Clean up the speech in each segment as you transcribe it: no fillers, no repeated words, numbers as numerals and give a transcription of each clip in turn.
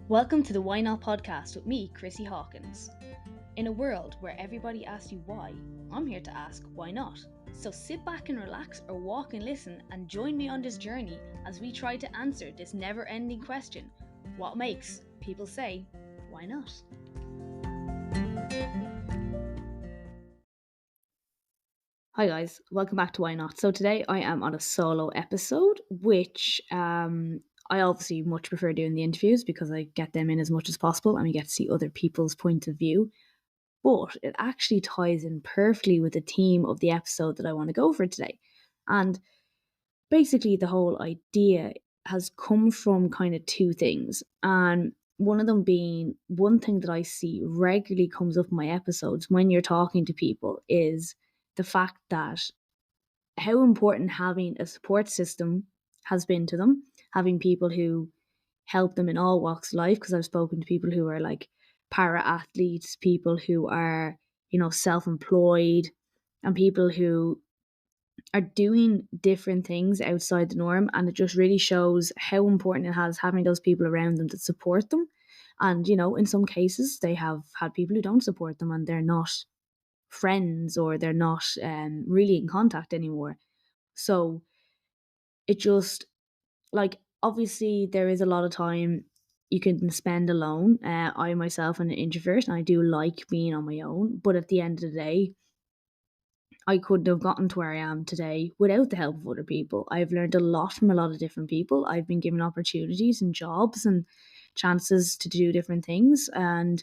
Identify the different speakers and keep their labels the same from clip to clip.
Speaker 1: Welcome to the Why Not podcast with me, Chrissy Hawkins. In a world where everybody asks you why, I'm here to ask why not. So sit back and relax or walk and listen and join me on this journey as we try to answer this never-ending question: what makes people say, why not? Hi guys, welcome back to Why Not. So today I am on a solo episode, which I obviously much prefer doing the interviews because I get them in as much as possible and we get to see other people's point of view. But it actually ties in perfectly with the theme of the episode that I want to go for today. And basically, the whole idea has come from kind of two things. And one of them being one thing that I see regularly comes up in my episodes when you're talking to people is the fact that how important having a support system has been to them, having people who help them in all walks of life. Because I've spoken to people who are like para athletes, people who are, self employed, and people who are doing different things outside the norm. And it just really shows how important it has having those people around them that support them. And, in some cases, they have had people who don't support them and they're not friends or they're not really in contact anymore. So it just, like, obviously there is a lot of time you can spend alone. I myself am an introvert and I do like being on my own, but at the end of the day, I couldn't have gotten to where I am today without the help of other people. I've learned a lot from a lot of different people. I've been given opportunities and jobs and chances to do different things. And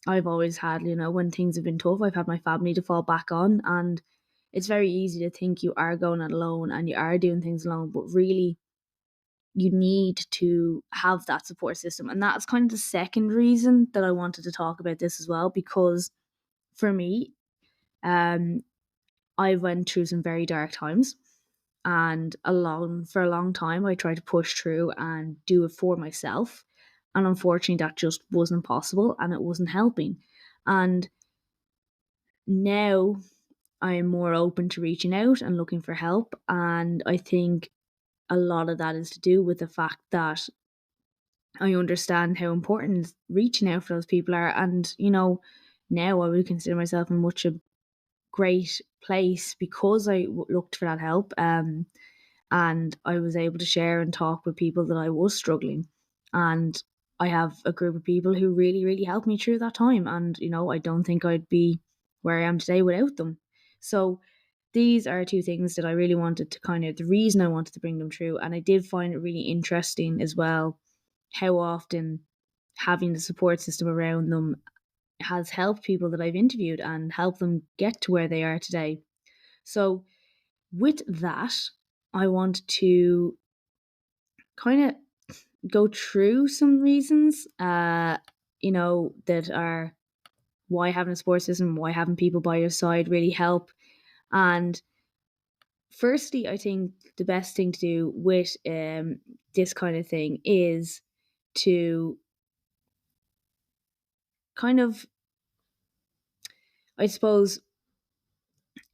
Speaker 1: I've always had, when things have been tough, I've had my family to fall back on. And it's very easy to think you are going it alone and you are doing things alone, but really you need to have that support system. And that's kind of the second reason that I wanted to talk about this as well, because for me, um, I went through some very dark times, and for a long time I tried to push through and do it for myself. And unfortunately that just wasn't possible and it wasn't helping. And now I'm more open to reaching out and looking for help. And I think a lot of that is to do with the fact that I understand how important reaching out for those people are. And, now I would consider myself in much a great place because I looked for that help. And I was able to share and talk with people that I was struggling. And I have a group of people who really, really helped me through that time. And, I don't think I'd be where I am today without them. So these are two things that I really wanted to the reason I wanted to bring them through. And I did find it really interesting as well how often having the support system around them has helped people that I've interviewed and helped them get to where they are today. So, with that, I want to kind of go through some reasons, that are why having a support system, why having people by your side really help. And firstly, I think the best thing to do with this kind of thing is to kind of, I suppose,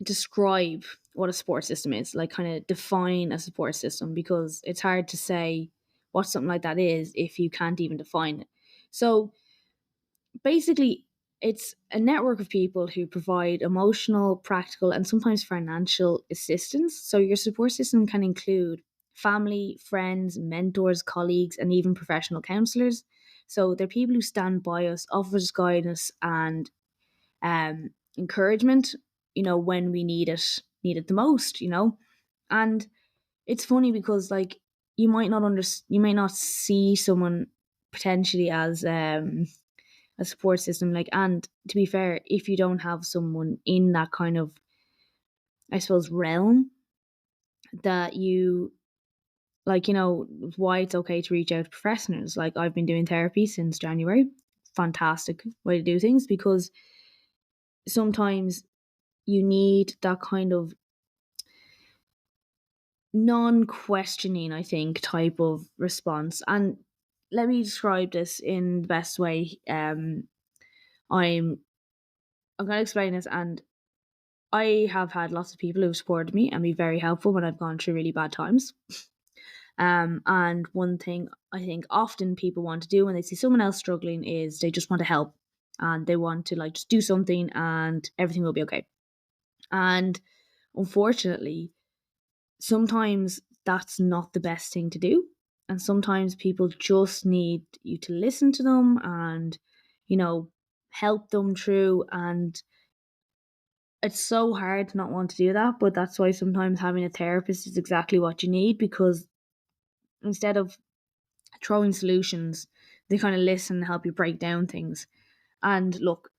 Speaker 1: describe what a support system is, like kind of define a support system, because it's hard to say what something like that is if you can't even define it. So basically, it's a network of people who provide emotional, practical, and sometimes financial assistance. So your support system can include family, friends, mentors, colleagues, and even professional counselors. So they're people who stand by us, offer us guidance and encouragement, when we need it the most, And it's funny because, like, you might not see someone potentially as a support system, like, and to be fair, if you don't have someone in that kind of, I suppose, realm that you like, why it's okay to reach out to professionals. Like, I've been doing therapy since January. Fantastic way to do things, because sometimes you need that kind of non-questioning, I think, type of response. And let me describe this in the best way. I'm I'm going to explain this, and I have had lots of people who've supported me and be very helpful when I've gone through really bad times. And one thing I think often people want to do when they see someone else struggling is they just want to help, and they want to like just do something and everything will be okay. And unfortunately, sometimes that's not the best thing to do. And sometimes people just need you to listen to them and, you know, help them through. And it's so hard to not want to do that. But that's why sometimes having a therapist is exactly what you need, because instead of throwing solutions, they kind of listen and help you break down things. And look,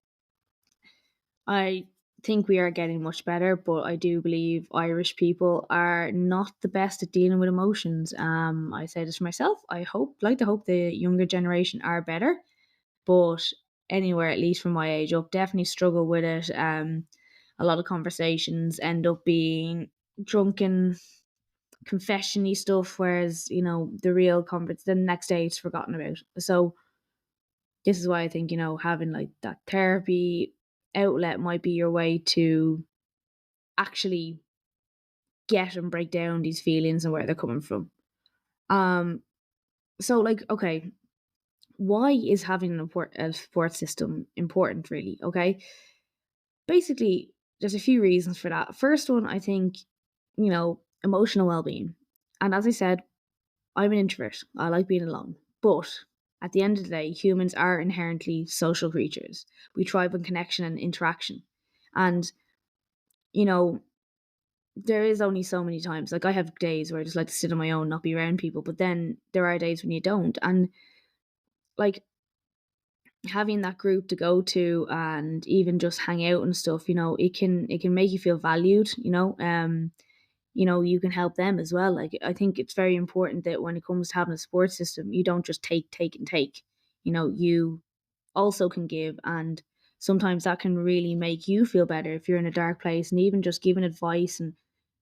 Speaker 1: I think we are getting much better, but I do believe Irish people are not the best at dealing with emotions. I say this for myself. I like to hope the younger generation are better, but anywhere, at least from my age up, definitely struggle with it. A lot of conversations end up being drunken, confession-y stuff, whereas the real conference the next day it's forgotten about. So this is why I think, having like that therapy outlet might be your way to actually get and break down these feelings and where they're coming from. Um, so like, okay, why is having a support system important, really? Okay, basically, there's a few reasons for that. First one, I think, emotional well-being, and as I said, I'm an introvert. I like being alone, but at the end of the day, humans are inherently social creatures. We thrive on connection and interaction, and you know there is only so many times. Like I have days where I just like to sit on my own, not be around people. But then there are days when you don't, and like having that group to go to and even just hang out and stuff, it can make you feel valued. You can help them as well. Like I think it's very important that when it comes to having a support system, you don't just take and take. You also can give, and sometimes that can really make you feel better if you're in a dark place, and even just giving advice and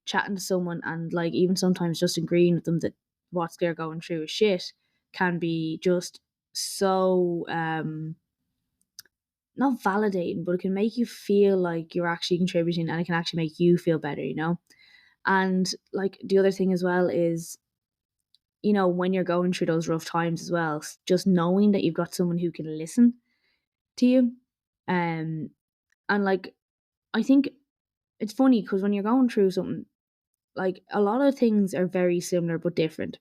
Speaker 1: chatting to someone, and like even sometimes just agreeing with them that what they're going through is shit can be just so not validating, but it can make you feel like you're actually contributing, and it can actually make you feel better. And like the other thing as well is, when you're going through those rough times as well, just knowing that you've got someone who can listen to you. And like I think it's funny because when you're going through something, like a lot of things are very similar but different.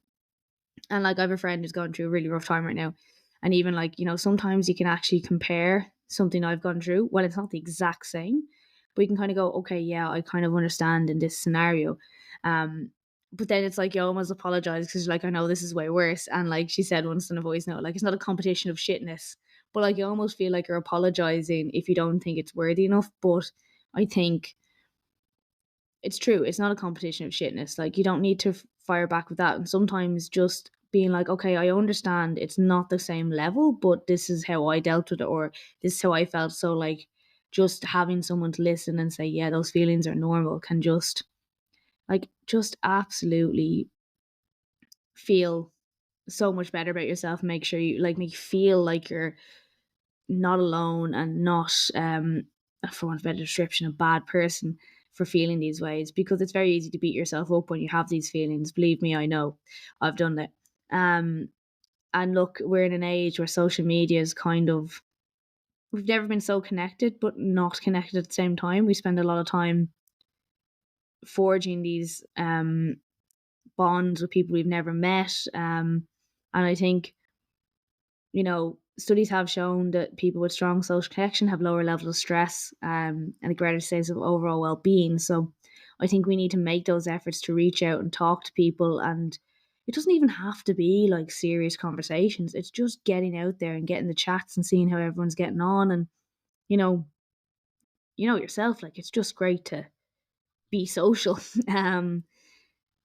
Speaker 1: And like I have a friend who's going through a really rough time right now. And even like, sometimes you can actually compare something I've gone through. Well, it's not the exact same, but you can kind of go, okay, yeah, I kind of understand in this scenario. But then it's like you almost apologize because you're like, I know this is way worse. And like she said once in a voice note, like it's not a competition of shitness, but like you almost feel like you're apologizing if you don't think it's worthy enough. But I think it's true. It's not a competition of shitness. Like you don't need to fire back with that. And sometimes just being like, okay, I understand it's not the same level, but this is how I dealt with it, or this is how I felt. So like, just having someone to listen and say, yeah, those feelings are normal, can just absolutely feel so much better about yourself. Make sure you like make you feel like you're not alone and not for want of a better description, a bad person for feeling these ways, because it's very easy to beat yourself up when you have these feelings. Believe me, I know. I've done that. um and look, we're in an age where social media is kind of, we've never been so connected but not connected at the same time. We spend a lot of time forging these bonds with people we've never met. And I think, studies have shown that people with strong social connection have lower levels of stress, and a greater sense of overall well-being. So I think we need to make those efforts to reach out and talk to people. And it doesn't even have to be like serious conversations. It's just getting out there and getting the chats and seeing how everyone's getting on. And you know, yourself, like it's just great to be social. um,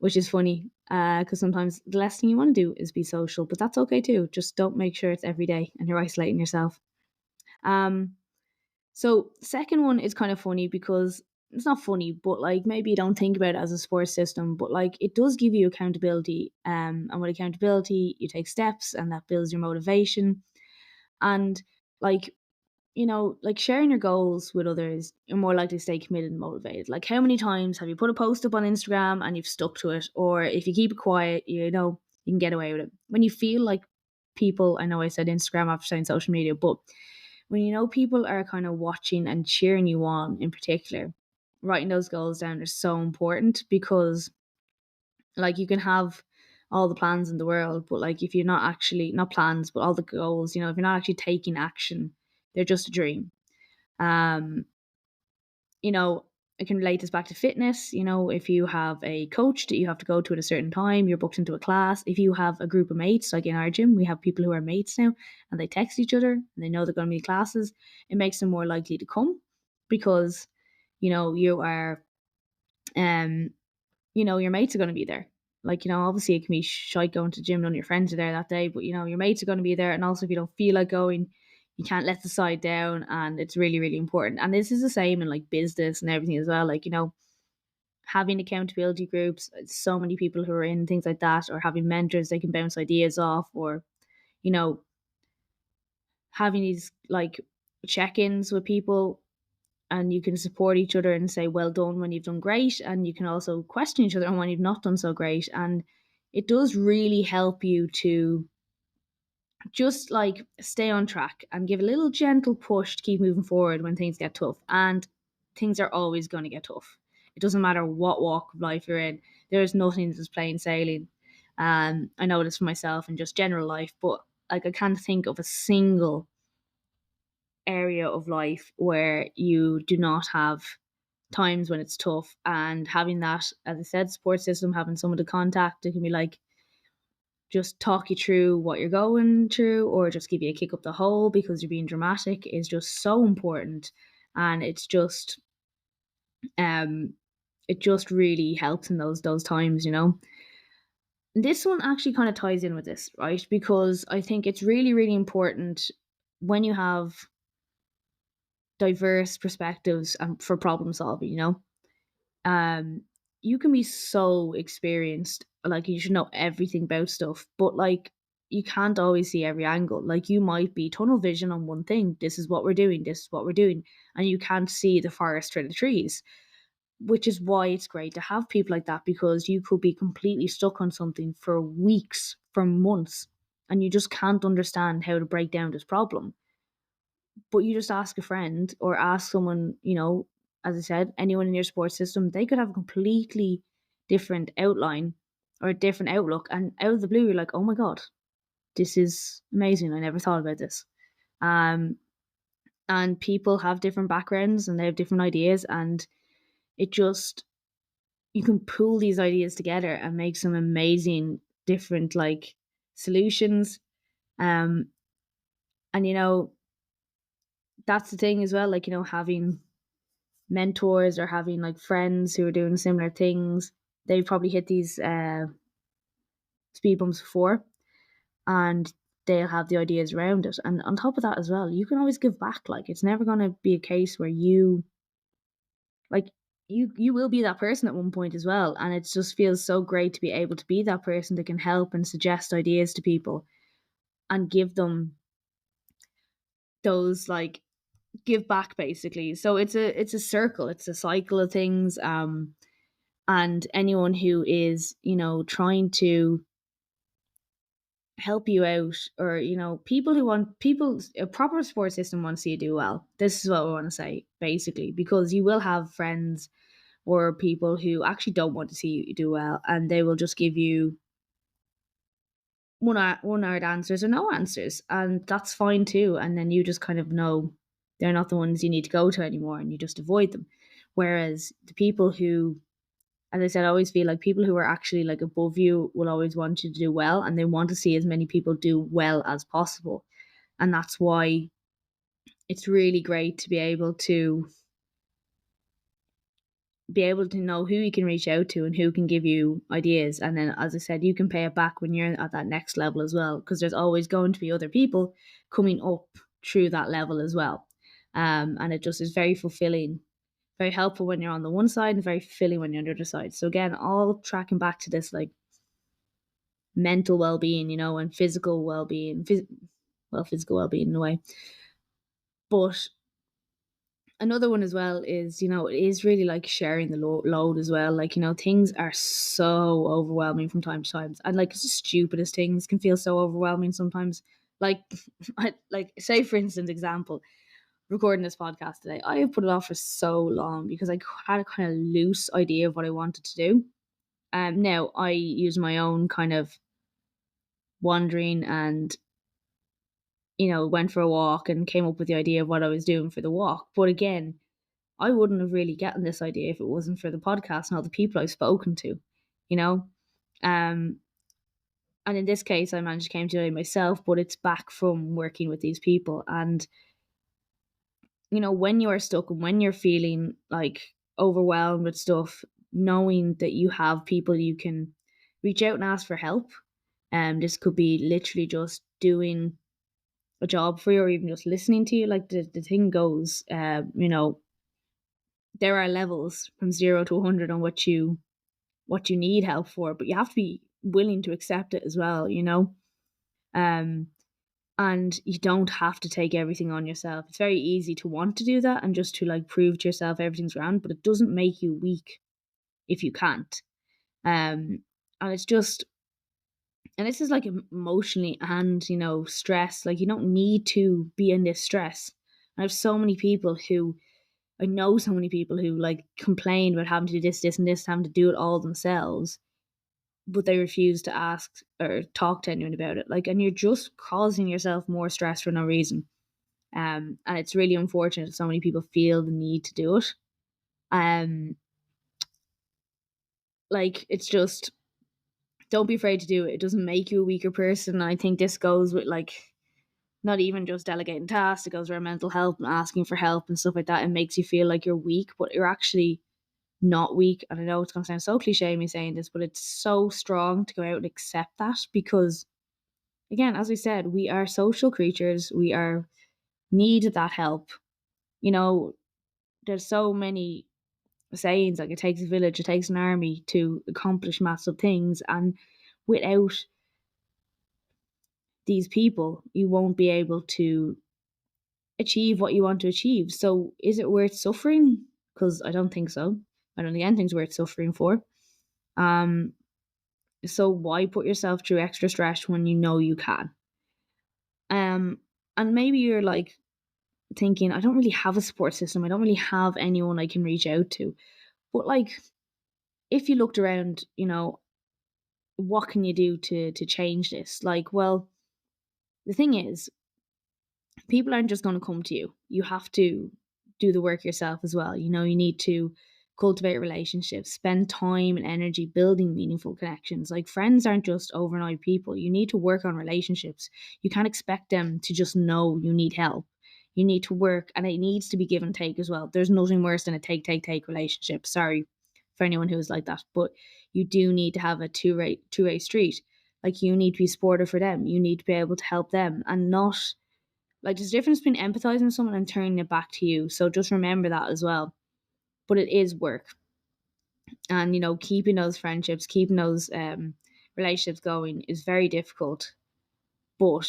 Speaker 1: which is funny because sometimes the last thing you want to do is be social, but that's okay too. Just don't make sure it's every day and you're isolating yourself. Um, so second one is kind of funny because it's not funny, but like maybe you don't think about it as a support system, but like it does give you accountability. And with accountability, you take steps, and that builds your motivation. And like like sharing your goals with others, you're more likely to stay committed and motivated. Like, how many times have you put a post up on Instagram and you've stuck to it? Or if you keep it quiet, you can get away with it. When you feel like people, I know I said Instagram after saying social media, but when you know people are kind of watching and cheering you on in particular, writing those goals down is so important because like you can have all the plans in the world, but like if you're not actually not plans, but all the goals, if you're not actually taking action, they're just a dream. Um, you know, I can relate this back to fitness. If you have a coach that you have to go to at a certain time, you're booked into a class. If you have a group of mates, like in our gym, we have people who are mates now and they text each other and they know they're going to be in classes, it makes them more likely to come because, you are, um, your mates are going to be there. Like, obviously it can be shite going to the gym, none of your friends are there that day, but your mates are going to be there. And also if you don't feel like going, you can't let the side down, and it's really, really important. And this is the same in like business and everything as well. Like, having accountability groups, so many people who are in things like that, or having mentors they can bounce ideas off, or, you know, having these like check-ins with people, and you can support each other and say well done when you've done great, and you can also question each other on when you've not done so great. And it does really help you to just like stay on track and give a little gentle push to keep moving forward when things get tough. And things are always going to get tough. It doesn't matter what walk of life you're in. There's nothing that's plain sailing. I know this for myself and just general life, but like I can't think of a single area of life where you do not have times when it's tough. And having that, as I said, support system, having someone to contact, it can be like just talk you through what you're going through or just give you a kick up the hole because you're being dramatic, is just so important. And um it just really helps in those times. This one actually kind of ties in with this, right? Because I think it's really, really important when you have diverse perspectives and for problem solving. um you can be so experienced, like you should know everything about stuff, but like you can't always see every angle. Like you might be tunnel vision on one thing, this is what we're doing, this is what we're doing, and you can't see the forest for the trees, which is why it's great to have people like that, because you could be completely stuck on something for weeks, for months, and you just can't understand how to break down this problem. But you just ask a friend or ask someone, as I said, anyone in your support system, they could have a completely different outline or a different outlook. And out of the blue, you're like, oh my God, this is amazing. I never thought about this. Um, and people have different backgrounds and they have different ideas. And it just, you can pull these ideas together and make some amazing, different like solutions. Um, and, that's the thing as well, like, having mentors or having like friends who are doing similar things, they've probably hit these speed bumps before, and they'll have the ideas around it. And on top of that as well, you can always give back. Like it's never going to be a case where like you will be that person at one point as well, and it just feels so great to be able to be that person that can help and suggest ideas to people and give them those like give back basically. So it's a circle, it's a cycle of things. And anyone who is trying to help you out, or people who want people, a proper support system wants you to do well. This is what we want to say basically, because you will have friends or people who actually don't want to see you do well, and they will just give you one hour answers or no answers, and that's fine too. And then you just kind of know they're not the ones you need to go to anymore, and you just avoid them. Whereas the people who, as I said, I always feel like people who are actually like above you will always want you to do well, and they want to see as many people do well as possible. And that's why it's really great to be able to know who you can reach out to and who can give you ideas. And then, as I said, you can pay it back when you're at that next level as well, because there's always going to be other people coming up through that level as well. And it just is very fulfilling, very helpful when you're on the one side, and very fulfilling when you're on the other side. So again, all tracking back to this like mental well-being, and physical well-being, well, physical well-being in a way. But Another one as well is, it is really like sharing the load as well. Like, things are so overwhelming from time to time. And like, it's the stupidest things can feel so overwhelming sometimes. Like, like say, for instance, example, recording this podcast today, I have put it off for so long because I had a kind of loose idea of what I wanted to do. Now I use my own kind of wandering and, went for a walk and came up with the idea of what I was doing for the walk. But again, I wouldn't have really gotten this idea if it wasn't for the podcast and all the people I've spoken to, you know? Um, and in this case, I managed to came to it myself, but it's back from working with these people. And, when you're stuck and when you're feeling like overwhelmed with stuff, knowing that you have people you can reach out and ask for help. This could be literally just doing a job for you or even just listening to you. Like the thing goes, there are levels from 0 to 100 on what you need help for, but you have to be willing to accept it as well, um and you don't have to take everything on yourself. It's very easy to want to do that and just to like prove to yourself everything's grand, but it doesn't make you weak if you can't. And it's just, and this is like emotionally and stress. Like, you don't need to be in this stress. I have so many people who I know so many people who like complain about having to do this, and this, having to do it all themselves, but they refuse to ask or talk to anyone about it. Like, and you're just causing yourself more stress for no reason. And it's really unfortunate that so many people feel the need to do it. Um, like it's just, don't be afraid to do it. It doesn't make you a weaker person. I think this goes with like not even just delegating tasks. It goes around mental health and asking for help and stuff like that. It makes you feel like you're weak, but you're actually not weak. And I know it's going to sound so cliche me saying this, but it's so strong to go out and accept that because, again, as we said, we are social creatures. We are need that help. You know, there's so many sayings like it takes a village, it takes an army to accomplish massive things, and without these people, you won't be able to achieve what you want to achieve. So, is it worth suffering? Because I don't think so. I don't think anything's worth suffering for. Um, So why put yourself through extra stress when you know you can? Um, and maybe you're like thinking, I don't really have a support system. I don't really have anyone I can reach out to. But like, if you looked around, what can you do to change this? Like, well, the thing is, people aren't just going to come to you. You have to do the work yourself as well. You need to cultivate relationships, spend time and energy building meaningful connections. Like, friends aren't just overnight people. You need to work on relationships. You can't expect them to just know you need help. You need to work, and it needs to be give and take as well. There's nothing worse than a take relationship. Sorry for anyone who is like that, but you do need to have a two-way street. Like, you need to be supportive for them. You need to be able to help them, and not like, there's a difference between empathizing with someone and turning it back to you. So just remember that as well. But it is work. And, keeping those friendships, keeping those relationships going is very difficult. But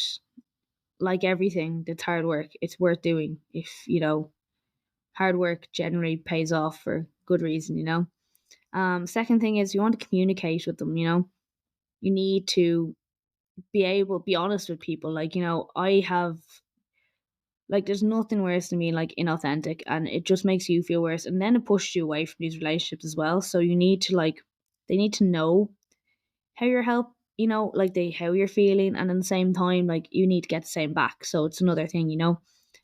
Speaker 1: like everything that's hard work, it's worth doing if, hard work generally pays off for good reason. Second thing is you want to communicate with them. You need to be honest with people. Like, I have, like, there's nothing worse than being like inauthentic, and it just makes you feel worse, and then it pushes you away from these relationships as well. So you need to like, they need to know how you're like how you're feeling, and at the same time, like, you need to get the same back. So it's another thing.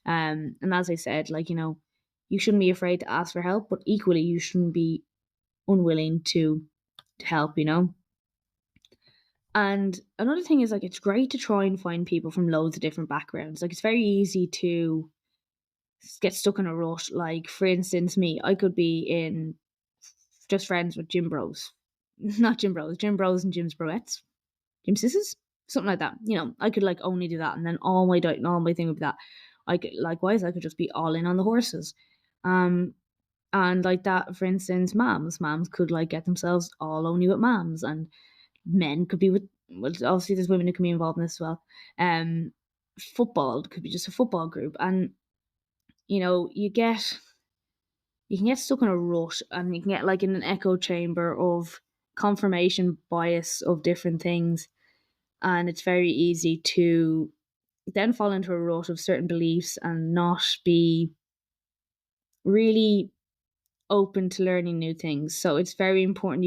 Speaker 1: And as I said, like, you shouldn't be afraid to ask for help, but equally you shouldn't be unwilling to help. And another thing is, like, it's great to try and find people from loads of different backgrounds. Like, it's very easy to get stuck in a rut. Like, for instance, me, I could be in just friends with gym bros. Not gym bros and gym's broettes. Gym sisters? Something like that. I could like only do that, and then all my diet and all my thing would be that. I could likewise I could just be all in on the horses. And like that, for instance, Moms could like get themselves all only with moms, and men could be with, well, obviously there's women who can be involved in this as well. Football could be just a football group. And you get you can get stuck in a rut, and you can get like in an echo chamber of confirmation bias of different things. And it's very easy to then fall into a rut of certain beliefs and not be really open to learning new things. So it's very important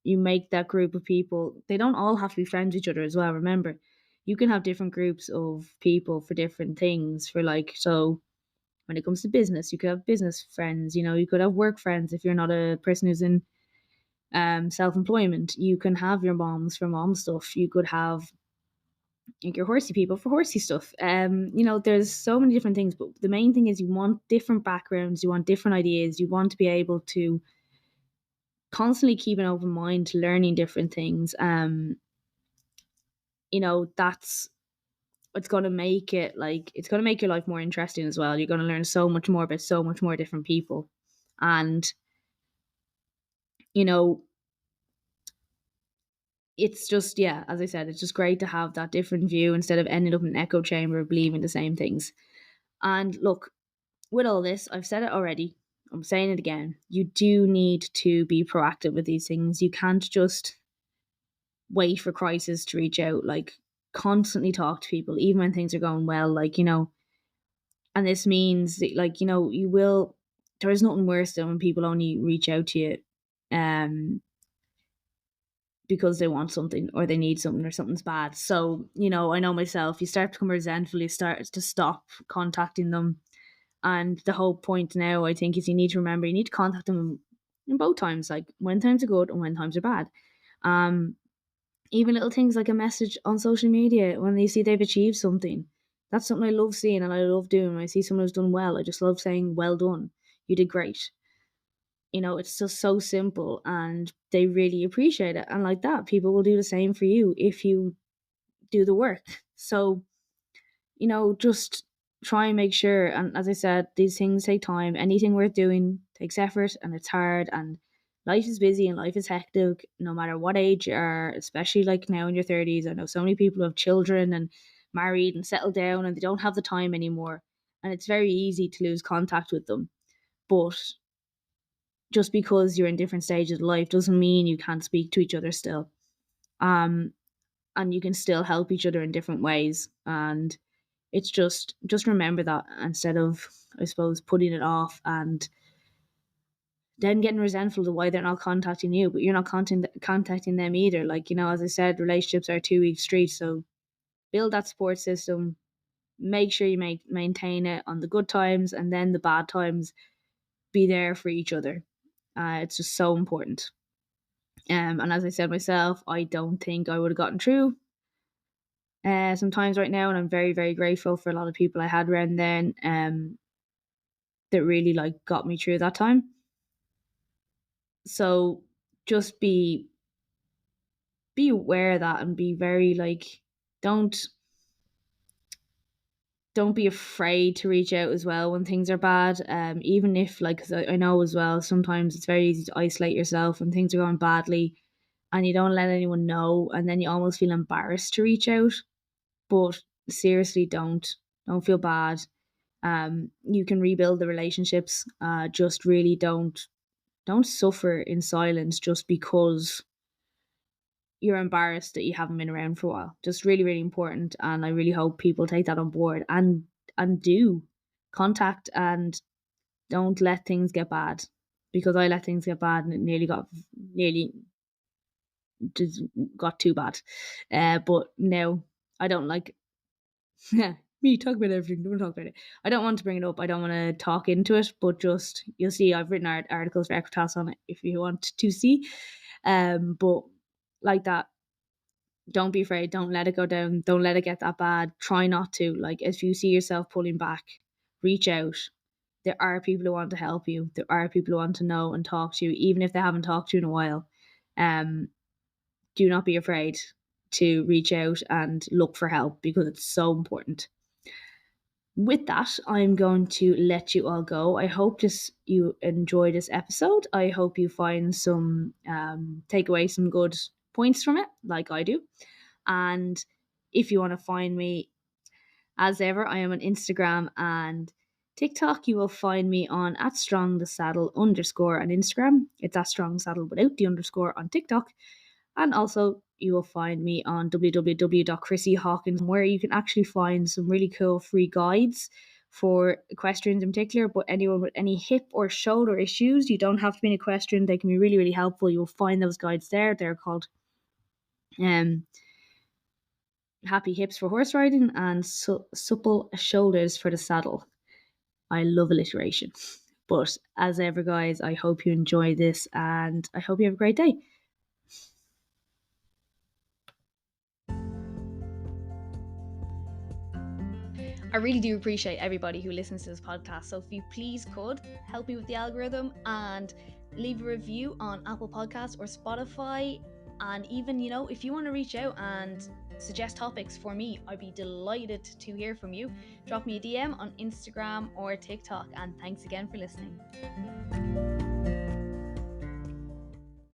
Speaker 1: you make that group of people. They don't all have to be friends with each other as well. Remember, you can have different groups of people for different things. For like, so when it comes to business, you could have business friends. You could have work friends if you're not a person who's in self employment. You can have your moms for mom stuff. You could have like your horsey people for horsey stuff. There's so many different things, but the main thing is you want different backgrounds, you want different ideas, you want to be able to constantly keep an open mind to learning different things. That's it's going to make it like it's going to make your life more interesting as well. You're going to learn so much more about so much more different people, and you know it's just, yeah, as I said, it's just great to have that different view instead of ending up in an echo chamber of believing the same things. And look, with all this, I've said it already, I'm saying it again, you do need to be proactive with these things. You can't just wait for crisis to reach out. Like, constantly talk to people, even when things are going well. And this means that, you will. There is nothing worse than when people only reach out to you, because they want something or they need something or something's bad. So, I know myself, you start to become resentful, you start to stop contacting them. And the whole point now, I think, is you need to remember you need to contact them in both times, like when times are good and when times are bad. Um, Even little things like a message on social media when you see they've achieved something. That's something I love seeing and I love doing. When I see someone who's done well, I just love saying, well done, you did great. It's just so simple and they really appreciate it. And like that, people will do the same for you if you do the work. So, just try and make sure. And as I said, these things take time. Anything worth doing takes effort and it's hard. And life is busy and life is hectic, no matter what age you are, especially like now in your 30s. I know so many people have children and married and settled down and they don't have the time anymore. And it's very easy to lose contact with them. But just because you're in different stages of life doesn't mean you can't speak to each other still. Um, and you can still help each other in different ways. And it's just remember that instead of, I suppose, putting it off and then getting resentful of why they're not contacting you, but you're not contacting them either. Like, as I said, relationships are a two-week street. So build that support system, make sure you maintain it on the good times, and then the bad times, be there for each other. It's just so important. And as I said myself, I don't think I would have gotten through sometimes right now, and I'm very, very grateful for a lot of people I had around then, that really like got me through that time. So just be aware of that and be very like, don't don't be afraid to reach out as well when things are bad. Even if, like, 'cause I know as well, sometimes it's very easy to isolate yourself when things are going badly and you don't let anyone know, and then you almost feel embarrassed to reach out. But seriously, don't feel bad. You can rebuild the relationships. Just really don't suffer in silence just because you're embarrassed that you haven't been around for a while. Just really, really important. And I really hope people take that on board and do contact and don't let things get bad. Because I let things get bad and it nearly just got too bad. But no, I don't like me talk about everything. Don't talk about it. I don't want to bring it up. I don't want to talk into it. But just, you'll see, I've written articles for Equitas on it if you want to see. But like that, don't be afraid. Don't let it go down. Don't let it get that bad. Try not to. Like, if you see yourself pulling back, reach out. There are people who want to help you. There are people who want to know and talk to you, even if they haven't talked to you in a while. Um, do not be afraid to reach out and look for help because it's so important. With that, I'm going to let you all go. I hope you enjoy this episode. I hope you find some take away some good points from it, like I do. And if you want to find me, as ever, I am on Instagram and TikTok, you will find me on at strong the saddle underscore on Instagram. It's at strong saddle without the underscore on TikTok. And also, you will find me on www.chrissyhawkins, where you can actually find some really cool free guides for equestrians in particular. But anyone with any hip or shoulder issues, you don't have to be an equestrian. They can be really, really helpful. You will find those guides there. They're called um, Happy Hips for Horse Riding and Supple Shoulders for the Saddle. I love alliteration. But as ever, guys, I hope you enjoy this and I hope you have a great day. I really do appreciate everybody who listens to this podcast. So if you please could help me with the algorithm and leave a review on Apple Podcasts or Spotify. And even, if you want to reach out and suggest topics for me, I'd be delighted to hear from you. Drop me a DM on Instagram or TikTok. And thanks again for listening.